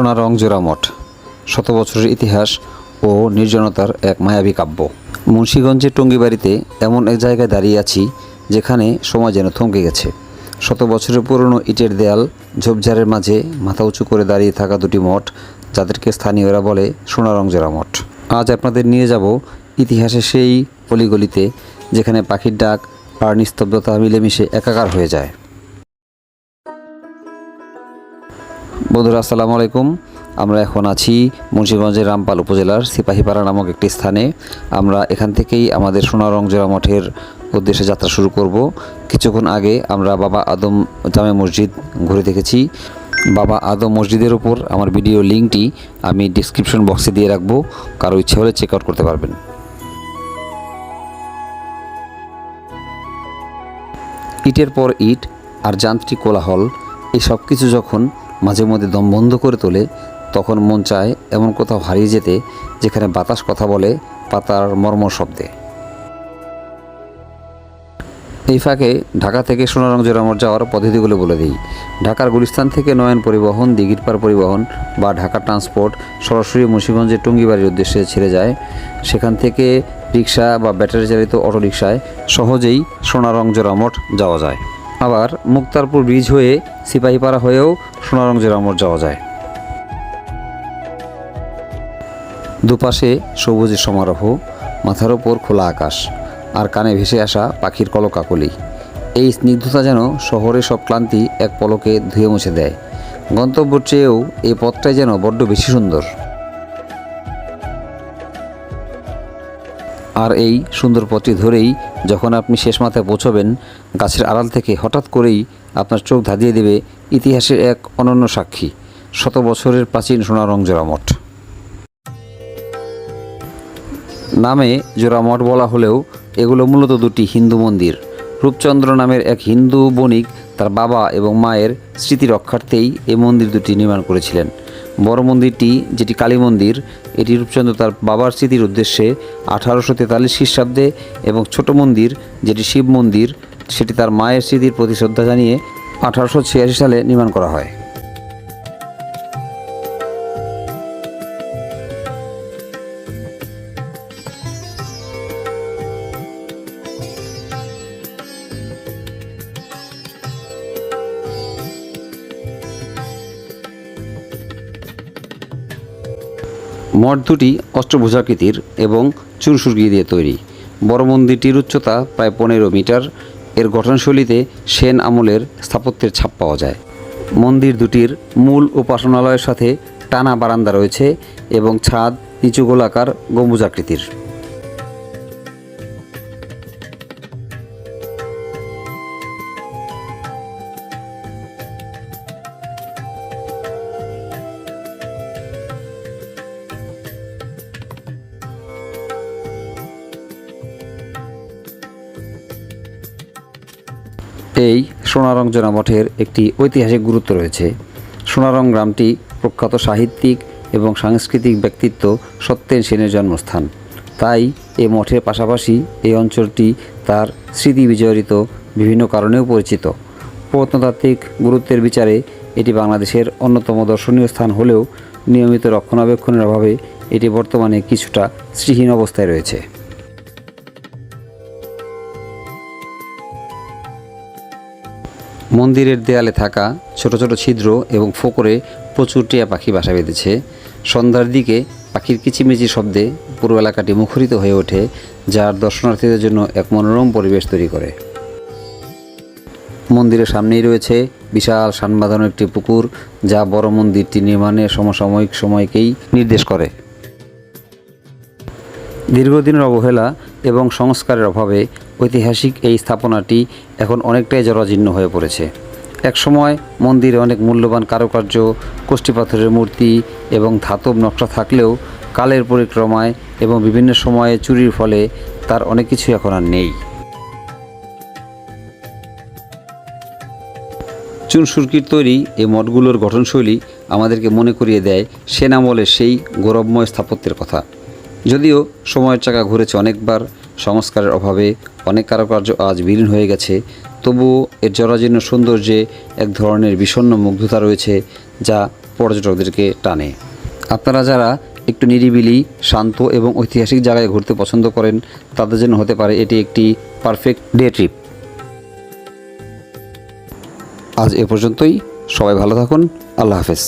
সোনারং জোড়া মঠ, শত বছরের ইতিহাস ও নির্জনতার এক মায়াবী কাব্য। মুন্সিগঞ্জের টঙ্গিবাড়িতে এমন এক জায়গায় দাঁড়িয়ে আছি যেখানে সময় যেন থমকে গেছে। শত বছরের পুরনো ইটের দেয়াল, ঝোপঝাড়ের মাঝে মাথা উঁচু করে দাঁড়িয়ে থাকা দুটি মঠ, যাদেরকে স্থানীয়রা বলে সোনারং জোড়া মঠ। আজ আপনাদের নিয়ে যাব ইতিহাসের সেই অলিগলিতে যেখানে পাখির ডাক আর নিস্তব্ধতা মিলেমিশে একাকার হয়ে যায়। বন্ধুরা, আসসালামু আলাইকুম। আমরা এখন আছি মুন্সিগঞ্জের রামপাল উপজেলার সিপাহীপাড়া নামক একটি স্থানে। আমরা এখান থেকেই আমাদের সোনারং জোড়া মঠের উদ্দেশ্যে যাত্রা শুরু করব। কিছুক্ষণ আগে আমরা বাবা আদম জামে মসজিদ ঘুরে দেখেছি। বাবা আদম মসজিদের উপর আমার ভিডিও লিঙ্কটি আমি ডিসক্রিপশন বক্সে দিয়ে রাখবো, কারো ইচ্ছে হলে চেক আউট করতে পারবেন। ইটের পর ইট আর যান্ত্রিক কোলাহল, এই সব কিছু যখন মাঝে মধ্যে দম বন্ধ করে তোলে, তখন মন চায় এমন কোথাও হারিয়ে যেতে যেখানে বাতাস কথা বলে পাতার মর্মর শব্দে। এই ফাঁকে ঢাকা থেকে সোনারং জোড়া মঠ যাওয়ার পদ্ধতিগুলো বলে দিই। ঢাকার গুলিস্তান থেকে নয়ন পরিবহন, দিঘিরপাড় পরিবহন বা ঢাকা ট্রান্সপোর্ট সরাসরি মুন্সিগঞ্জের টঙ্গিবাড়ির উদ্দেশ্যে ছেড়ে যায়। সেখান থেকে রিক্সা বা ব্যাটারি চালিত অটোরিকশায় সহজেই সোনারং জোড়া মঠ যাওয়া যায়। আবার মুক্তারপুর ব্রিজ হয়ে সিপাহীপাড়া হয়েও সোনারং জোড়া মঠ যাওয়া যায়। দুপাশে সবুজের সমারোহ, মাথার ওপর খোলা আকাশ আর কানে ভেসে আসা পাখির কলকাকলি। এই স্নিগ্ধতা যেন শহরের সব ক্লান্তি এক পলকে ধুয়ে মুছে দেয়। গন্তব্যের চেয়েও এই পথটাই যেন বড্ড বেশি সুন্দর। আর এই সুন্দর পথটি ধরেই যখন আপনি শেষ মাথায় পৌঁছবেন, গাছের আড়াল থেকে হঠাৎ করেই আপনার চোখ ধাঁধিয়ে দেবে ইতিহাসের এক অনন্য সাক্ষী, শত বছরের প্রাচীন সোনারং জোড়া মঠ। নামে জোড়া মঠ বলা হলেও এগুলো মূলত দুটি হিন্দু মন্দির। রূপচন্দ্র নামের এক হিন্দু বণিক তার বাবা এবং মায়ের স্মৃতি রক্ষার্থেই এই মন্দির দুটি নির্মাণ করেছিলেন। বড় মন্দিরটি, যেটি কালী মন্দির, এটি রূপচন্দ্র তার বাবার স্মৃতির উদ্দেশ্যে 1843 খ্রিস্টাব্দে, এবং ছোট মন্দির যেটি শিব মন্দির, সেটি তার মায়ের স্মৃতির প্রতি শ্রদ্ধা জানিয়ে 1886 সালে নির্মাণ করা হয়। মঠ দুটি অষ্টভুজাকৃতির এবং চুনসুরকি দিয়ে তৈরি। বড় মন্দিরটির উচ্চতা প্রায় 15 মিটার। এর গঠনশৈলীতে সেন আমলের স্থাপত্যের ছাপ পাওয়া যায়। মন্দির দুটির মূল উপাসনালয়ের সাথে টানা বারান্দা রয়েছে এবং ছাদ নিচু গোলাকার গম্বুজাকৃতির। এই সোনারং জোড়া মঠের একটি ঐতিহাসিক গুরুত্ব রয়েছে। সোনারং গ্রামটি প্রখ্যাত সাহিত্যিক এবং সাংস্কৃতিক ব্যক্তিত্ব সত্যেন সেনের জন্মস্থান। তাই এই মঠের পাশাপাশি এই অঞ্চলটি তার স্মৃতি বিজড়িত বিভিন্ন কারণেও পরিচিত। প্রত্নতাত্ত্বিক গুরুত্বের বিচারে এটি বাংলাদেশের অন্যতম দর্শনীয় স্থান হলেও নিয়মিত রক্ষণাবেক্ষণের অভাবে এটি বর্তমানে কিছুটা শ্রীহীন অবস্থায় রয়েছে। মন্দিরের দেয়ালে থাকা ছোট ছোট ছিদ্র এবং ফোকরে প্রচুর টিয়া পাখি বাসা বেঁধেছে। সন্ধ্যার দিকে পাখির কিচিমিচি শব্দে পুরো এলাকাটি মুখরিত হয়ে ওঠে, যার দর্শনার্থীদের জন্য এক মনোরম পরিবেশ তৈরি করে। মন্দিরের সামনেই রয়েছে বিশাল শান বাঁধানো একটি পুকুর, যা বড় মন্দিরটি নির্মাণের সমসাময়িক সময়কেই নির্দেশ করে। দীর্ঘদিনের অবহেলা এবং সংস্কারের অভাবে ঐতিহাসিক এই স্থাপনাটি এখন অনেকটাই জরাজীর্ণ হয়ে পড়েছে। একসময় মন্দিরে অনেক মূল্যবান কারুকার্য, কষ্টিপাথরের মূর্তি এবং ধাতব নকশা থাকলেও কালের পরিক্রমায় এবং বিভিন্ন সময়ে চুরির ফলে তার অনেক কিছু এখন আর নেই। চুনসুরকির তৈরি এই মঠগুলোর গঠনশৈলী আমাদেরকে মনে করিয়ে দেয় সেন আমলের সেই গৌরবময় স্থাপত্যের কথা। যদিও সময়ের চাকা ঘুরেছে অনেকবার, সংস্কারের অভাবে অনেক কারুকার্য আজ বিলীন হয়ে গেছে, তবুও এর জরাজীর্ণ সৌন্দর্যে এক ধরনের বিষণ্ণ মুগ্ধতা রয়েছে, যা পর্যটকদেরকে টানে। আপনারা যারা একটু নিরিবিলি, শান্ত এবং ঐতিহাসিক জায়গায় ঘুরতে পছন্দ করেন তাদের জন্য হতে পারে এটি একটি পারফেক্ট ডে ট্রিপ। আজ এ পর্যন্তই। সবাই ভালো থাকুন। আল্লাহ হাফেজ।